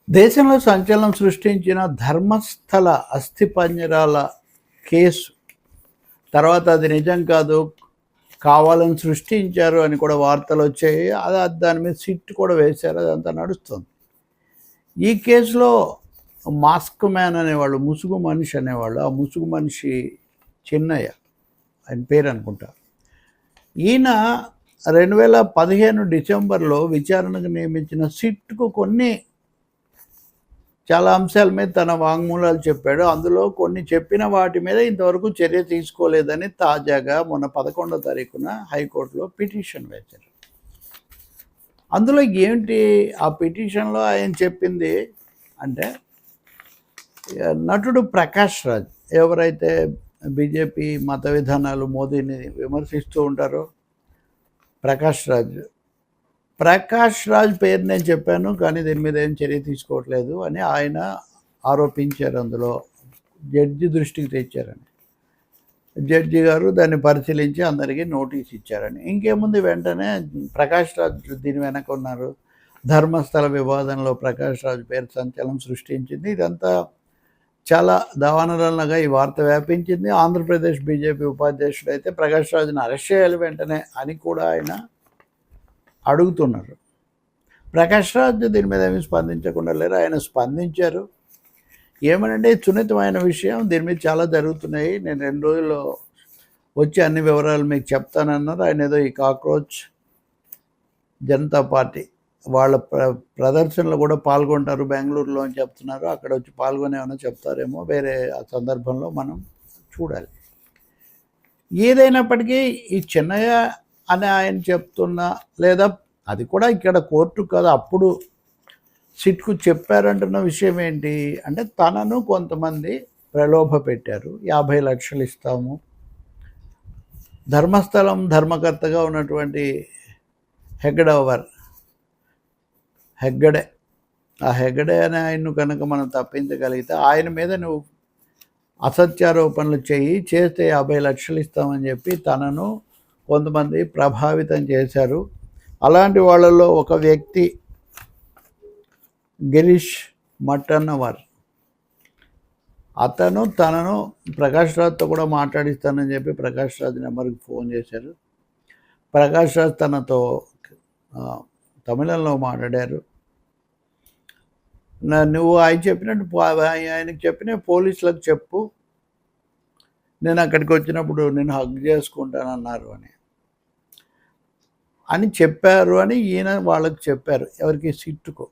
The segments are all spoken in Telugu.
దేశంలో సంచలనం సృష్టించిన ధర్మస్థల అస్థిపంజరాల కేసు తర్వాత అది నిజం కాదు, కావాలని సృష్టించారు అని కూడా వార్తలు వచ్చాయి. దాని మీద సిట్ కూడా వేశారు, అదంతా నడుస్తుంది. ఈ కేసులో మాస్క్ మ్యాన్ అనేవాళ్ళు, ముసుగు మనిషి అనేవాళ్ళు, ఆ ముసుగు మనిషి చిన్నయ్య ఆయన పేరు అనుకుంటా. ఈయన 2015 డిసెంబర్లో విచారణకు నియమించిన సిట్కు కొన్ని చాలా అంశాల మీద తన వాంగ్మూలాలు చెప్పాడు. అందులో కొన్ని చెప్పిన వాటి మీద ఇంతవరకు చర్య తీసుకోలేదని తాజాగా మొన్న 11వ తారీఖున హైకోర్టులో పిటిషన్ వేశారు. అందులో ఏంటి ఆ పిటిషన్లో ఆయన చెప్పింది అంటే, నటుడు ప్రకాష్ రాజ్ ఎవరైతే బీజేపీ మత విధానాలు మోదీని విమర్శిస్తూ ఉంటారో ప్రకాష్ రాజ్ పేరు నేను చెప్పాను, కానీ దీని మీద ఏం చర్య తీసుకోవట్లేదు అని ఆయన ఆరోపించారు. అందులో జడ్జి దృష్టికి తెచ్చారని, జడ్జి గారు దాన్ని పరిశీలించి అందరికీ నోటీస్ ఇచ్చారని. ఇంకేముంది, వెంటనే ప్రకాష్ రాజ్ దీని వెనక ఉన్నారు. ధర్మస్థల వివాదంలో ప్రకాష్ రాజ్ పేరు సంచలనం సృష్టించింది. ఇదంతా చాలా దావానలంగా ఈ వార్త వ్యాపించింది. ఆంధ్రప్రదేశ్ బీజేపీ ఉపాధ్యక్షుడు అయితే ప్రకాష్ రాజ్ని అరెస్ట్ చేయాలి వెంటనే అని కూడా ఆయన అడుగుతున్నారు. ప్రకాష్ రాజ్ దీని మీద ఏమీ స్పందించకుండా లేరు, ఆయన స్పందించారు. ఏమనంటే సున్నితమైన విషయం, దీని మీద చాలా జరుగుతున్నాయి, నేను 2 రోజుల్లో వచ్చి అన్ని వివరాలు మీకు చెప్తానన్నారు. ఆయన ఏదో ఈ కాక్రోచ్ జనతా పార్టీ వాళ్ళ ప్రదర్శనలో కూడా పాల్గొంటారు బెంగళూరులో అని చెప్తున్నారు. అక్కడ వచ్చి పాల్గొనేమన్నా చెప్తారేమో, వేరే ఆ సందర్భంలో మనం చూడాలి. ఏదైనప్పటికీ ఈ చిన్నయ్య అని ఆయన చెప్తున్నా, లేదా అది కూడా ఇక్కడ కోర్టు కాదు, అప్పుడు సిట్కు చెప్పారంటున్న విషయం ఏంటి అంటే, తనను కొంతమంది ప్రలోభ పెట్టారు, 50 లక్షలు ఇస్తాము. ధర్మస్థలం ధర్మకర్తగా ఉన్నటువంటి హెగ్గడే అనే ఆయన్ను కనుక మనం తప్పించగలిగితే, ఆయన మీద నువ్వు అసత్యారోపణలు చేస్తే 50 లక్షలు ఇస్తామని చెప్పి తనను కొంతమంది ప్రభావితం చేశారు. అలాంటి వాళ్ళలో ఒక వ్యక్తి గిరీష్ మట్టన్నవర్. అతను తనను ప్రకాష్ రాజ్తో కూడా మాట్లాడిస్తానని చెప్పి ప్రకాష్ రాజ్ నెంబర్కి ఫోన్ చేశారు. ప్రకాష్ రాజ్ తనతో తమిళంలో మాట్లాడారు. నువ్వు ఆయనకు చెప్పిన పోలీసులకు చెప్పు, నేను అక్కడికి వచ్చినప్పుడు నేను హగ్ చేసుకుంటానన్నారు అని చెప్పారు అని ఈయన వాళ్ళకి చెప్పారు. ఎవరికి? సిట్టుకు.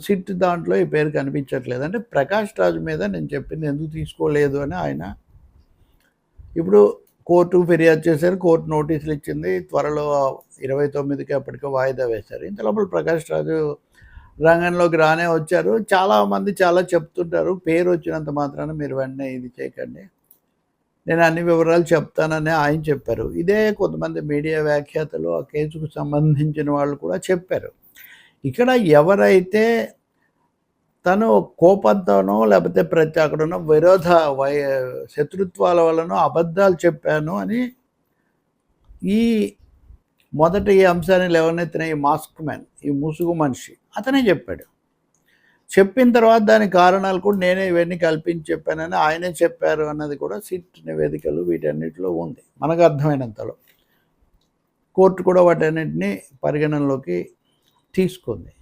సిట్ దాంట్లో ఈ పేరు కనిపించట్లేదు. అంటే ప్రకాష్ రాజ్ మీద నేను చెప్పింది ఎందుకు తీసుకోలేదు అని ఆయన ఇప్పుడు కోర్టుకు ఫిర్యాదు చేశారు. కోర్టు నోటీసులు ఇచ్చింది. త్వరలో 29కి అప్పటికే వాయిదా వేశారు. ఇంత లోపల ప్రకాష్ రాజు రంగంలోకి రానే వచ్చారు. చాలామంది చాలా చెప్తుంటారు, పేరు వచ్చినంత మాత్రాన మీరు వెంటనే ఇది చేయకండి, నేను అన్ని వివరాలు చెప్తానని ఆయన చెప్పారు. ఇదే కొంతమంది మీడియా వ్యాఖ్యాతలు ఆ కేసుకు సంబంధించిన వాళ్ళు కూడా చెప్పారు. ఇక్కడ ఎవరైతే తను కోపంతోనో లేకపోతే అక్కడున్న శత్రుత్వాల వలన అబద్ధాలు చెప్పాను అని మొదట ఈ అంశాన్ని లేవనెత్తిన ఈ మాస్క్ మ్యాన్, ఈ ముసుగు మనిషి అతనే చెప్పాడు. చెప్పిన తర్వాత దాని కారణాలు కూడా నేనే ఇవన్నీ కల్పించి చెప్పానని ఆయనే చెప్పారు అన్నది కూడా సిట్ నివేదికలు వీటన్నిటిలో ఉంది మనకు అర్థమైనంతలో. కోర్టు కూడా వాటన్నిటిని పరిగణనలోకి తీసుకుంది.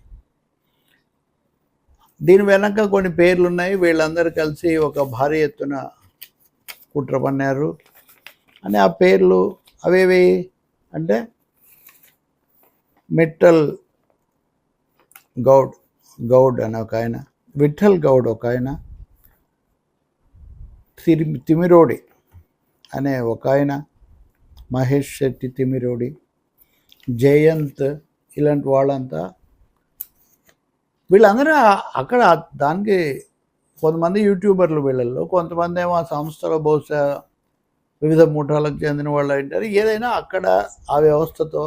దీని వెనక కొన్ని పేర్లు ఉన్నాయి. వీళ్ళందరూ కలిసి ఒక భారీ ఎత్తున కుట్ర పన్నారు అని ఆ పేర్లు అవేవి అంటే, మిట్టల్ గౌడ్ అని ఒక ఆయన, విఠల్ గౌడ్ ఒక ఆయన, తిమిరోడి అనే ఒక ఆయన, మహేష్ శెట్టి తిమిరోడి, జయంత్, ఇలాంటి వాళ్ళంతా వీళ్ళందరూ అక్కడ దానికి కొంతమంది యూట్యూబర్లు, వీళ్ళల్లో కొంతమంది ఏమో ఆ సంస్థలో బహుశా వివిధ ముఠాలకు చెందిన వాళ్ళు అంటారు. ఏదైనా అక్కడ ఆ వ్యవస్థతో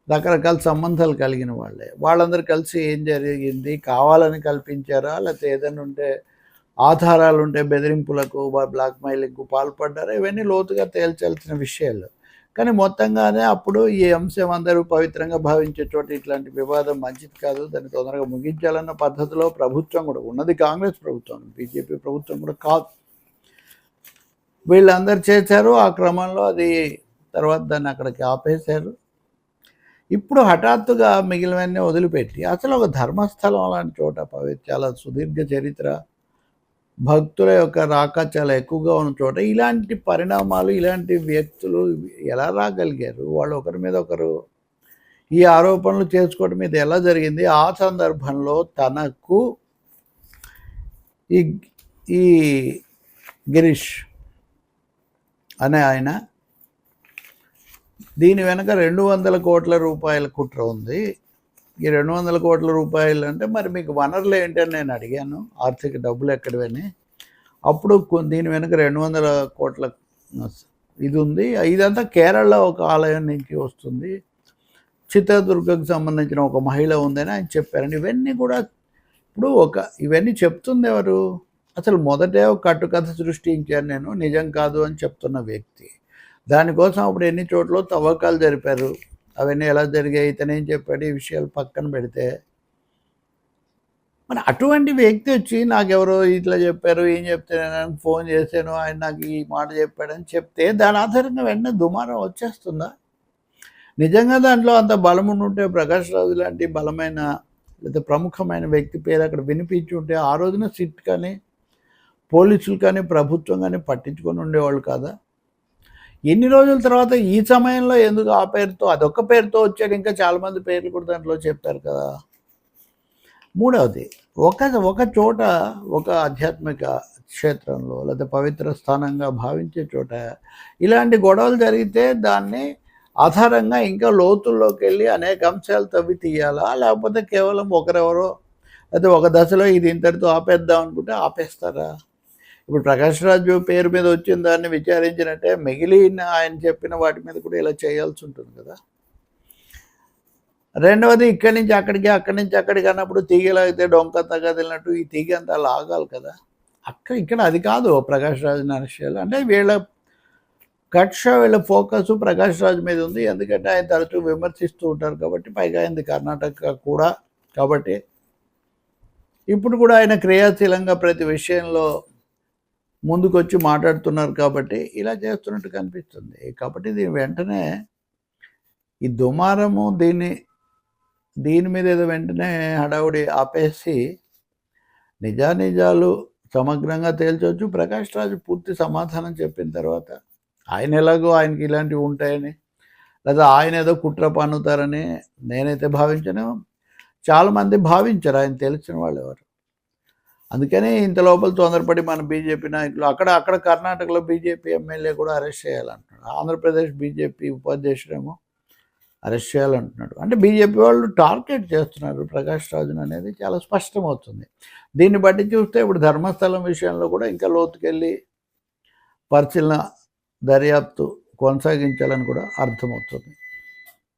రకరకాల సంబంధాలు కలిగిన వాళ్ళందరూ కలిసి ఏం జరిగింది, కావాలని కల్పించారా, లేకపోతే ఏదైనా ఉంటే ఆధారాలు ఉంటే బెదిరింపులకు బ్లాక్మెయిలింగ్కు పాల్పడ్డారా, ఇవన్నీ లోతుగా తేల్చాల్సిన విషయాలు. కానీ మొత్తంగానే అప్పుడు ఈ అంశం అందరూ పవిత్రంగా భావించే చోట ఇట్లాంటి వివాదం మంచిది కాదు, దాన్ని తొందరగా ముగించాలన్న పద్ధతిలో ప్రభుత్వం కూడా ఉన్నది, కాంగ్రెస్ ప్రభుత్వం, బీజేపీ ప్రభుత్వం కూడా కాదు. వీళ్ళందరూ చేశారు. ఆ క్రమంలో అది తర్వాత దాన్ని అక్కడికి ఆపేశారు. ఇప్పుడు హఠాత్తుగా మిగిలినవన్నీ వదిలిపెట్టి అసలు ఒక ధర్మస్థలం లాంటి చోట చాలా సుదీర్ఘ చరిత్ర, భక్తుల యొక్క రాక చాలా ఎక్కువగా ఉన్న చోట ఇలాంటి పరిణామాలు, ఇలాంటి వ్యక్తులు ఎలా రాగలిగారు? వాళ్ళు ఒకరి మీద ఒకరు ఈ ఆరోపణలు చేసుకోవడం మీద ఎలా జరిగింది? ఆ సందర్భంలో తనకు ఈ గిరీష్ అనే ఆయన దీని వెనక 200 కోట్ల రూపాయల కుట్ర ఉంది. ఈ 200 కోట్ల రూపాయలు అంటే మరి మీకు వనరులు ఏంటని నేను అడిగాను, ఆర్థిక డబ్బులు ఎక్కడివని. అప్పుడు దీని వెనక 200 కోట్ల ఇది ఉంది, ఇదంతా కేరళలో ఒక ఆలయం నుంచి వస్తుంది, చిత్రదుర్గకు సంబంధించిన ఒక మహిళ ఉందని ఆయన చెప్పారండి. ఇవన్నీ కూడా ఇప్పుడు ఇవన్నీ చెప్తుంది ఎవరు? అసలు మొదటే ఒక కట్టుకథ సృష్టించాను నేను, నిజం కాదు అని చెప్తున్న వ్యక్తి. దానికోసం అప్పుడు ఎన్ని చోట్ల తవ్వకాలు జరిపారు, అవన్నీ ఎలా జరిగాయి, ఇతనేం చెప్పాడు, ఈ విషయాలు పక్కన పెడితే మరి అటువంటి వ్యక్తి వచ్చి నాకెవరో ఇట్లా చెప్పారు, ఏం చెప్తే నేను ఫోన్ చేశాను, ఆయన నాకు ఈ మాట చెప్పాడని చెప్తే దాని ఆధారంగా వెంటనే దుమారం వచ్చేస్తుందా? నిజంగా దాంట్లో అంత బలం ఉంటే ప్రకాష్ రాజు లాంటి బలమైన లేదా ప్రముఖమైన వ్యక్తి పేరు అక్కడ వినిపించి ఉంటే ఆ రోజున సిట్ కానీ పోలీసులు కానీ ప్రభుత్వం కానీ పట్టించుకొని ఉండేవాళ్ళు కాదా? ఎన్ని రోజుల తర్వాత ఈ సమయంలో ఎందుకు ఆ పేరుతో, అదొక్క పేరుతో వచ్చాడు, ఇంకా చాలామంది పేర్లు కూడా దాంట్లో చెప్పారు కదా. మూడవది, ఒక చోట ఒక ఆధ్యాత్మిక క్షేత్రంలో లేదా పవిత్ర స్థానంగా భావించే చోట ఇలాంటి గొడవలు జరిగితే దాన్ని ఆధారంగా ఇంకా లోతుల్లోకి వెళ్ళి అనేక అంశాలు తవ్వి తీయాలా, లేకపోతే కేవలం ఒకరెవరో అయితే ఒక దశలో ఇది ఇంతటితో ఆపేద్దాం అనుకుంటే ఆపేస్తారా? ఇప్పుడు ప్రకాష్ రాజు పేరు మీద వచ్చిన దాన్ని విచారించినట్టే మిగిలిన ఆయన చెప్పిన వాటి మీద కూడా ఇలా చేయాల్సి ఉంటుంది కదా. రెండవది, ఇక్కడి నుంచి అక్కడికి అక్కడి నుంచి అక్కడికి అన్నప్పుడు తీగలాగితే డొంక తగదిలినట్టు ఈ తీగ అంతా లాగాలి కదా. ఇక్కడ అది కాదు ప్రకాష్ రాజు నరస్యాలు అంటే వీళ్ళ కక్ష, వీళ్ళ ఫోకస్ ప్రకాష్ రాజు మీద ఉంది. ఎందుకంటే ఆయన తరచూ విమర్శిస్తూ ఉంటారు కాబట్టి, పైగా అయింది కర్ణాటక కూడా కాబట్టి ఇప్పుడు కూడా ఆయన క్రియాశీలంగా ప్రతి విషయంలో ముందుకొచ్చి మాట్లాడుతున్నారు కాబట్టి ఇలా చేస్తున్నట్టు కనిపిస్తుంది. కాబట్టి దీని వెంటనే ఈ దుమారము దీని మీద ఏదో వెంటనే హడావుడి ఆపేసి నిజానిజాలు సమగ్రంగా తేల్చవచ్చు. ప్రకాష్ రాజు పూర్తి సమాధానం చెప్పిన తర్వాత ఆయన ఎలాగో ఆయనకి ఇలాంటివి ఉంటాయని లేదా ఆయన ఏదో కుట్ర పన్నుతారని నేనైతే భావించాను. చాలామంది భావించారు, ఆయన తెలిసిన వాళ్ళు ఎవరు. అందుకని ఇంత లోపల తొందరపడి మన బీజేపీ నాయకులు అక్కడ కర్ణాటకలో బీజేపీ ఎమ్మెల్యే కూడా అరెస్ట్ చేయాలంటున్నాడు, ఆంధ్రప్రదేశ్ బీజేపీ ఉపాధ్యక్షుడేమో అరెస్ట్ చేయాలంటున్నాడు. అంటే బీజేపీ వాళ్ళు టార్గెట్ చేస్తున్నారు ప్రకాష్ రాజును అనేది చాలా స్పష్టమవుతుంది. దీన్ని బట్టి చూస్తే ఇప్పుడు ధర్మస్థలం విషయంలో కూడా ఇంకా లోతుకెళ్ళి పరిశీలన, దర్యాప్తు కొనసాగించాలని కూడా అర్థమవుతుంది.